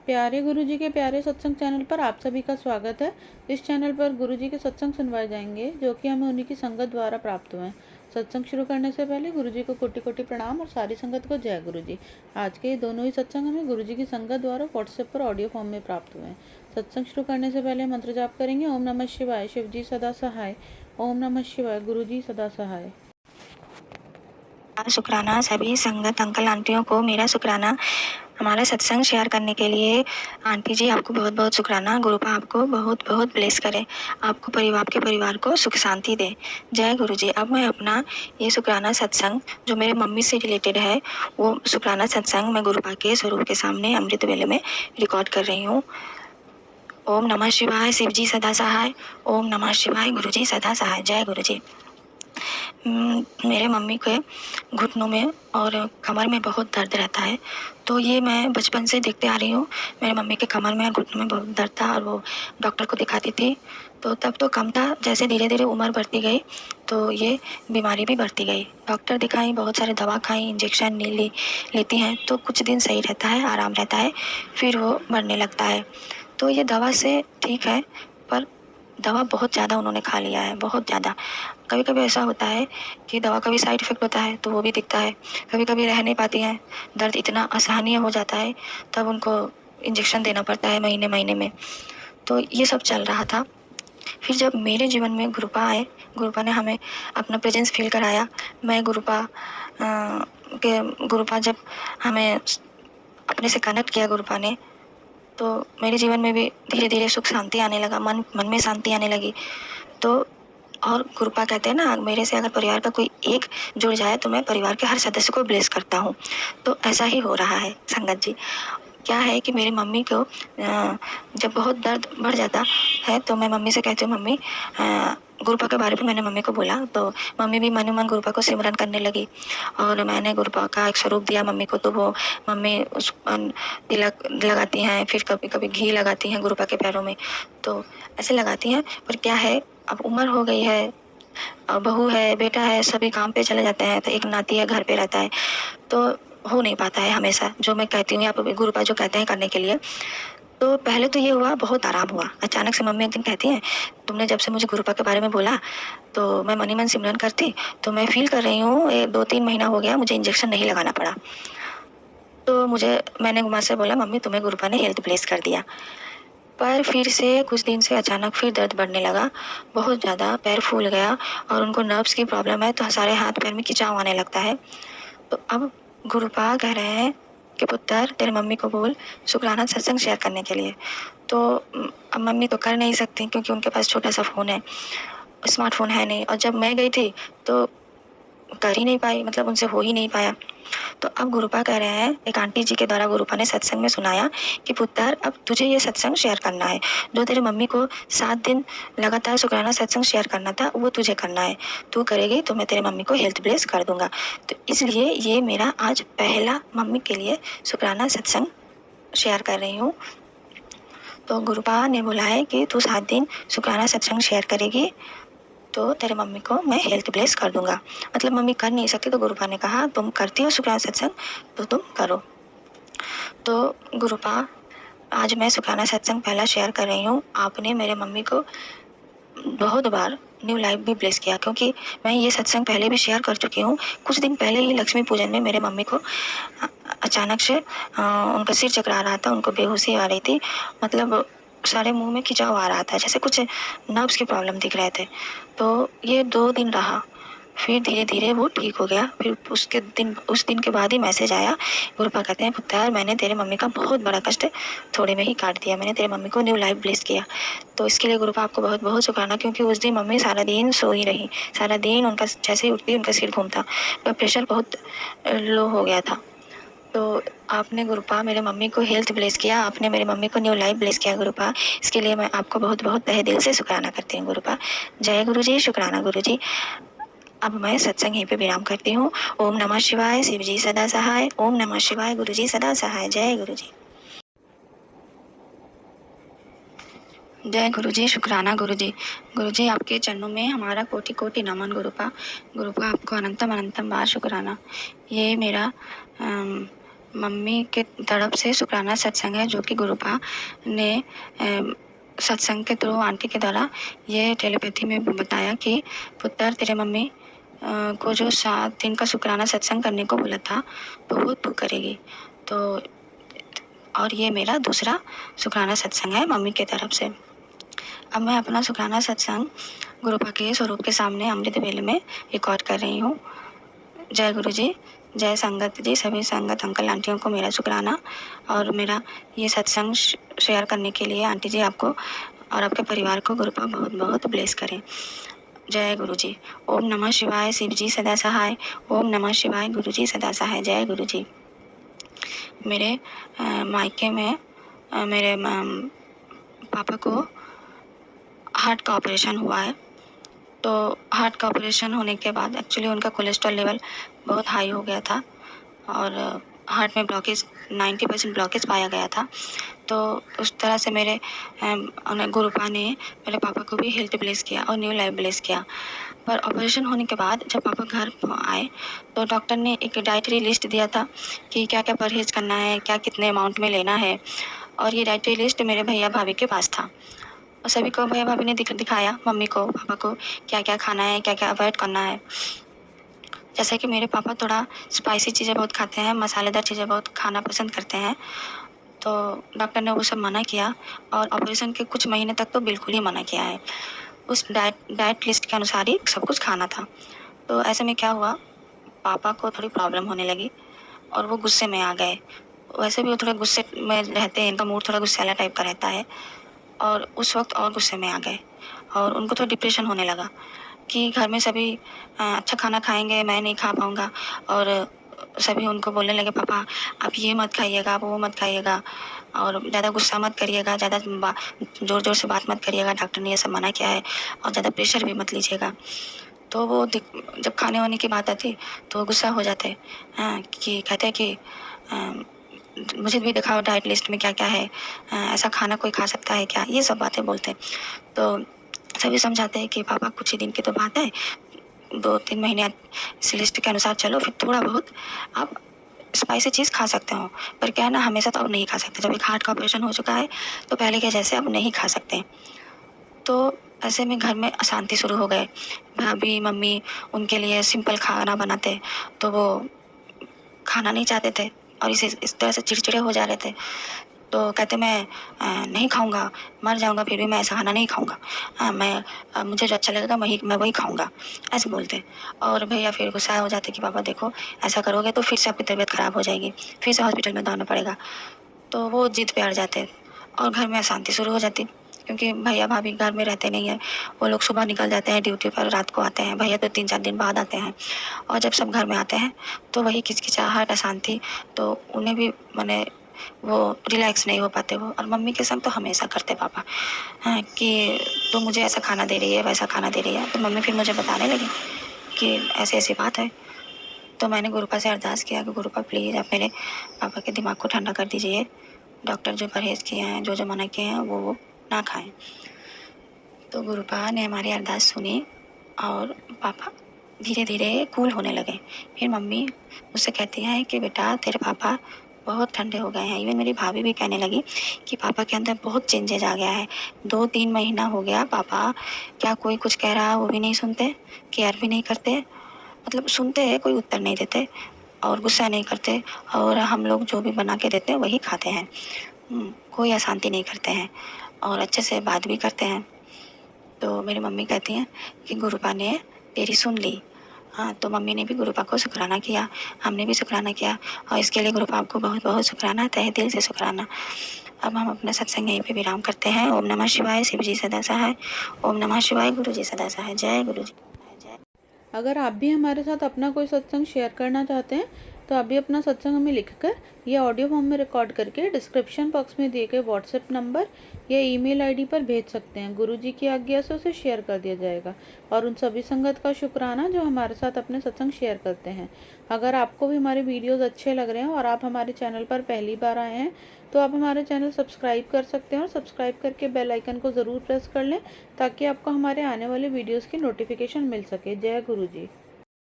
प्यारे गुरुजी के प्यारे सत्संग चैनल पर आप सभी का स्वागत है। इस चैनल पर गुरुजी के सत्संग सुनवाए जाएंगे जो कि हमें उन्हीं की संगत द्वारा प्राप्त हुए हैं। सत्संग शुरू करने से पहले गुरुजी को कोटि कोटि प्रणाम और सारी संगत को जय गुरुजी। आज के दोनों ही सत्संग हमें गुरुजी की संगत द्वारा व्हाट्सएप पर ऑडियो फॉर्म में प्राप्त हुए हैं। सत्संग शुरू करने से पहले मंत्र जाप करेंगे। ओम नमः शिवाय, शिव जी सदा सहाय। ओम नमः शिवाय, गुरु जी सदा सहाय। शुक्राना सभी संगत अंकल आंटियों को मेरा शुक्राना हमारा सत्संग शेयर करने के लिए। आंटी जी आपको बहुत बहुत शुक्राना। गुरुपा आपको बहुत बहुत ब्लेस करे, आपको परिवार को सुख शांति दे। जय गुरु जी। अब मैं अपना ये शुक्राना सत्संग जो मेरे मम्मी से रिलेटेड है वो शुक्राना सत्संग मैं गुरुपा के स्वरूप के सामने अमृत वेले में रिकॉर्ड कर रही हूँ। ओम नमः शिवाय, शिव जी सदा सहाय। ओम नमः शिवाय, गुरु जी सदा सहाय। जय गुरु जी। मेरे मम्मी के घुटनों में और कमर में बहुत दर्द रहता है, तो ये मैं बचपन से देखते आ रही हूँ। मेरे मम्मी के कमर में और घुटनों में बहुत दर्द था और वो डॉक्टर को दिखाती थी, तो तब तो कम था। जैसे धीरे धीरे उम्र बढ़ती गई तो ये बीमारी भी बढ़ती गई। डॉक्टर दिखाई, बहुत सारे दवा खाई, इंजेक्शन लेती हैं तो कुछ दिन सही रहता है, आराम रहता है, फिर वो बढ़ने लगता है। तो ये दवा से ठीक है, पर दवा बहुत ज़्यादा उन्होंने खा लिया है, बहुत ज़्यादा। कभी कभी ऐसा होता है कि दवा का भी साइड इफ़ेक्ट होता है तो वो भी दिखता है। कभी कभी रह नहीं पाती हैं, दर्द इतना असहनीय हो जाता है, तब उनको इंजेक्शन देना पड़ता है महीने महीने में। तो ये सब चल रहा था। फिर जब मेरे जीवन में गुरुपा आए, गुरुपा ने हमें अपना प्रेजेंस फील कराया। मैं गुरुपा जब हमें अपने से कनेक्ट किया गुरुपा ने, तो मेरे जीवन में भी धीरे धीरे सुख शांति आने लगा, मन में शांति आने लगी। तो और गुरुपा कहते हैं ना, मेरे से अगर परिवार का कोई एक जुड़ जाए तो मैं परिवार के हर सदस्य को ब्लेस करता हूँ। तो ऐसा ही हो रहा है संगत जी। क्या है कि मेरी मम्मी को जब बहुत दर्द बढ़ जाता है तो मैं मम्मी से कहती हूँ, मम्मी गुरुपा के बारे में मैंने मम्मी को बोला, तो मम्मी भी मन ही मन गुरुपा को सिमरन करने लगी। और मैंने गुरुपा का एक स्वरूप दिया मम्मी को, तो वो मम्मी उस तिलक लगाती हैं, फिर कभी कभी घी लगाती हैं गुरुपा के पैरों में, तो ऐसे लगाती हैं। पर क्या है, अब उम्र हो गई है, बहू है, बेटा है, सभी काम पे चले जाते हैं, तो एक नाती है घर पे रहता है, तो हो नहीं पाता है हमेशा जो मैं कहती हूँ, आप गुरुपा जो कहते हैं करने के लिए। तो पहले तो ये हुआ, बहुत आराम हुआ। अचानक से मम्मी एक दिन कहती हैं, तुमने जब से मुझे गुरुपा के बारे में बोला तो मैं मन ही मन सिमरन करती, तो मैं फील कर रही हूँ 2-3 महीना हो गया मुझे इंजेक्शन नहीं लगाना पड़ा। तो मैंने माँ से बोला, मम्मी तुम्हें गुरुपा ने हेल्थ ब्लेस कर दिया। पर फिर से कुछ दिन से अचानक फिर दर्द बढ़ने लगा, बहुत ज़्यादा पैर फूल गया और उनको नर्व्स की प्रॉब्लम है, तो सारे हाथ पैर में खिंचाव आने लगता है। तो अब गुरुपा कह रहे हैं कि पुत्र तेरे मम्मी को बोल शुक्राना सत्संग शेयर करने के लिए। तो अब मम्मी तो कर नहीं सकती क्योंकि उनके पास छोटा सा फ़ोन है, स्मार्टफोन है नहीं, और जब मैं गई थी तो कर ही नहीं पाई, मतलब उनसे हो ही नहीं पाया। तो अब गुरुपा कह रहे हैं, एक आंटी जी के द्वारा गुरुपा ने सत्संग में सुनाया कि पुत्र अब तुझे ये सत्संग शेयर करना है, जो तेरे मम्मी को 7 दिन लगातार शुक्राना सत्संग शेयर करना था वो तुझे करना है। तू करेगी तो मैं तेरे मम्मी को हेल्थ ब्लेस कर दूंगा। तो इसलिए ये मेरा आज पहला मम्मी के लिए शुक्राना सत्संग शेयर कर रही हूँ। तो गुरुपा ने बोला है कि तू 7 दिन शुक्राना सत्संग शेयर करेगी तो तेरे मम्मी को मैं हेल्थ ब्लेस कर दूंगा। मतलब मम्मी कर नहीं सकती, तो गुरुपा ने कहा तुम करती हो शुक्राना सत्संग तो तुम करो। तो गुरुपा आज मैं शुक्राना सत्संग पहला शेयर कर रही हूँ। आपने मेरे मम्मी को बहुत बार न्यू लाइफ भी ब्लेस किया, क्योंकि मैं ये सत्संग पहले भी शेयर कर चुकी हूँ। कुछ दिन पहले ही लक्ष्मी पूजन में मेरे मम्मी को अचानक से उनका सिर चकरा रहा था, उनको बेहोशी आ रही थी, मतलब सारे मुंह में खिंचाव आ रहा था, जैसे कुछ नर्व्स की प्रॉब्लम दिख रहे थे। तो ये 2 दिन रहा, फिर धीरे धीरे वो ठीक हो गया। फिर उस दिन के बाद ही मैसेज आया, गुरुपा कहते हैं पुत्र मैंने तेरे मम्मी का बहुत बड़ा कष्ट थोड़े में ही काट दिया, मैंने तेरे मम्मी को न्यू लाइफ ब्लेस किया। तो इसके लिए गुरुपा आपको बहुत बहुत शुक्राना, क्योंकि उस दिन मम्मी सारा दिन सो ही रही, सारा दिन उनका जैसे ही उठती उनका सिर घूमता, उनका प्रेशर बहुत लो हो गया था। तो आपने गुरुपा मेरे मम्मी को हेल्थ ब्लेस किया, आपने मेरी मम्मी को न्यू लाइफ ब्लेस किया गुरुपा। इसके लिए मैं आपको बहुत बहुत तहे दिल से शुक्राना करती हूँ गुरुपा। जय गुरु जी, शुक्राना गुरु जी। अब मैं सत्संग यहीं पे विराम करती हूँ। ओम नमः शिवाय, शिव जी सदा सहाय। ओम नमः शिवाय, गुरु जी सदा सहाय। जय गुरु जी। जय गुरु जी, शुक्राना गुरु जी। गुरु जी आपके चरणों में हमारा कोटि कोटि नमन गुरुपा। गुरुपा आपको अनंतम अनंतम बार शुक्राना। ये मेरा मम्मी के तरफ से शुक्राना सत्संग है, जो कि गुरुपा ने सत्संग के थ्रू आंटी के द्वारा ये टेलीपैथी में बताया कि पुत्र तेरे मम्मी को जो 7 दिन का शुक्राना सत्संग करने को बोला था, तो वो तू करेगी। तो और ये मेरा दूसरा शुक्राना सत्संग है मम्मी के तरफ से। अब मैं अपना शुक्राना सत्संग गुरुपा के स्वरूप के सामने अमृत वेले में रिकॉर्ड कर रही हूँ। जय गुरु जी, जय संगत जी, सभी संगत अंकल आंटियों को मेरा शुक्राना। और मेरा ये सत्संग शेयर करने के लिए आंटी जी आपको और आपके परिवार को गुरुपा बहुत बहुत ब्लेस करें। जय गुरु जी। ओम नमः शिवाय, शिव जी सदा सहाय। ओम नमः शिवाय, गुरु जी सदा सहाय। जय गुरु जी। मेरे मायके में मेरे पापा को हार्ट का ऑपरेशन हुआ है। तो हार्ट का ऑपरेशन होने के बाद एक्चुअली उनका कोलेस्ट्रॉल लेवल बहुत हाई हो गया था और हार्ट में ब्लॉकेज 90% ब्लॉकेज पाया गया था। तो उस तरह से मेरे गुरुपा ने मेरे पापा को भी हेल्थ ब्लेस किया और न्यू लाइफ ब्लेस किया। पर ऑपरेशन होने के बाद जब पापा घर आए तो डॉक्टर ने एक डाइटरी लिस्ट दिया था कि क्या क्या परहेज करना है, क्या कितने अमाउंट में लेना है। और ये डाइटरी लिस्ट मेरे भैया भाभी के पास था और सभी को भैया भाभी ने दिखाया मम्मी को, पापा को, क्या क्या खाना है, क्या क्या अवॉइड करना है। जैसे कि मेरे पापा थोड़ा स्पाइसी चीज़ें बहुत खाते हैं, मसालेदार चीज़ें बहुत खाना पसंद करते हैं। तो डॉक्टर ने वो सब मना किया और ऑपरेशन के कुछ महीने तक तो बिल्कुल ही मना किया है। उस डाइट लिस्ट के अनुसार ही सब कुछ खाना था। तो ऐसे में क्या हुआ, पापा को थोड़ी प्रॉब्लम होने लगी और वो गुस्से में आ गए। वैसे भी वो थोड़ा गुस्से में रहते हैं, इनका मूड थोड़ा गुस्सैला टाइप का रहता है। और उस वक्त और गुस्से में आ गए और उनको थोड़ा डिप्रेशन होने लगा कि घर में सभी अच्छा खाना खाएंगे, मैं नहीं खा पाऊँगा। और सभी उनको बोलने लगे, पापा आप ये मत खाइएगा, आप वो मत खाइएगा और ज़्यादा गुस्सा मत करिएगा, ज़्यादा ज़ोर ज़ोर से बात मत करिएगा, डॉक्टर ने ये सब मना किया है, और ज़्यादा प्रेशर भी मत लीजिएगा। तो वो जब खाने वाने की बात आती तो गुस्सा हो जाते कि कहते हैं कि मुझे भी दिखाओ डाइट लिस्ट में क्या क्या है, ऐसा खाना कोई खा सकता है क्या, ये सब बातें बोलते। तो सभी समझाते हैं कि पापा कुछ ही दिन की तो बात है, 2-3 महीने इस लिस्ट के अनुसार चलो, फिर थोड़ा बहुत आप स्पाइसी चीज़ खा सकते हो। पर क्या है ना, हमेशा तो अब नहीं खा सकते। जब एक हार्ट का ऑपरेशन हो चुका है तो पहले के जैसे अब नहीं खा सकते। तो ऐसे में घर में अशांति शुरू हो गए। भाभी मम्मी उनके लिए सिंपल खाना बनाते तो वो खाना नहीं चाहते थे और इस तरह से चिड़चिड़े हो जा रहे थे। तो कहते मैं नहीं खाऊंगा, मर जाऊंगा फिर भी मैं ऐसा खाना नहीं खाऊंगा, मुझे जो अच्छा लगेगा मैं वही खाऊंगा, ऐसे बोलते। और भैया फिर गुस्सा हो जाते कि पापा देखो ऐसा करोगे तो फिर से आपकी तबीयत ख़राब हो जाएगी, फिर से हॉस्पिटल में दौड़ना पड़ेगा। तो वो जिद पे अड़ जाते और घर में अशांति शुरू हो जाती, क्योंकि भैया भाभी घर में रहते नहीं हैं। वो लोग सुबह निकल जाते हैं ड्यूटी पर, रात को आते हैं। भैया तो 3-4 दिन बाद आते हैं और जब सब घर में आते हैं तो वही किचकिचाहट, अशांति। तो उन्हें भी माने वो रिलैक्स नहीं हो पाते वो। और मम्मी के संग तो हमेशा करते पापा कि तो मुझे ऐसा खाना दे रही है, वैसा खाना दे रही है। तो मम्मी फिर मुझे बताने लगी कि ऐसी ऐसी बात है। तो मैंने गुरुपा से अरदास किया कि गुरुपा प्लीज़ आप मेरे पापा के दिमाग को ठंडा कर दीजिए। डॉक्टर जो परहेज़ किए हैं, जो मना किए हैं वो ना खाएं। तो गुरुपा ने हमारी अरदास सुनी और पापा धीरे धीरे कूल होने लगे। फिर मम्मी मुझसे कहती है कि बेटा तेरे पापा बहुत ठंडे हो गए हैं। इवन मेरी भाभी भी कहने लगी कि पापा के अंदर बहुत चेंजेज आ गया है। 2-3 महीना हो गया पापा क्या कोई कुछ कह रहा है वो भी नहीं सुनते, केयर भी नहीं करते। मतलब सुनते हैं, कोई उत्तर नहीं देते और गुस्सा नहीं करते, और हम लोग जो भी बना के देते हैं वही खाते हैं। कोई अशांति नहीं करते हैं और अच्छे से बात भी करते हैं। तो मेरी मम्मी कहती हैं कि गुरुपा ने तेरी सुन ली। हाँ, तो मम्मी ने भी गुरुपा को शुक्राना किया, हमने भी शुक्राना किया और इसके लिए गुरुपा आपको बहुत बहुत शुक्राना, तहे दिल से शुक्राना। अब हम अपना सत्संग यहीं पे विराम करते हैं। ओम नमः शिवाय, शिव जी सदा सहाय। ओम नमः शिवाय, गुरु जी सदा सहाय। जय गुरु जी। अगर आप भी हमारे साथ अपना कोई सत्संग शेयर करना चाहते हैं तो आप भी अपना सत्संग हमें लिखकर या ऑडियो फॉर्म में रिकॉर्ड करके डिस्क्रिप्शन बॉक्स में दिए गए व्हाट्सएप नंबर या ईमेल आईडी पर भेज सकते हैं। गुरुजी की आज्ञा से उसे शेयर कर दिया जाएगा। और उन सभी संगत का शुक्राना जो हमारे साथ अपने सत्संग शेयर करते हैं। अगर आपको भी हमारे वीडियोस अच्छे लग रहे हैं और आप हमारे चैनल पर पहली बार आए हैं तो आप हमारे चैनल सब्सक्राइब कर सकते हैं और सब्सक्राइब करके बेल आइकन को ज़रूर प्रेस कर लें ताकि आपको हमारे आने वाले वीडियोज़ की नोटिफिकेशन मिल सके। जय गुरु जी।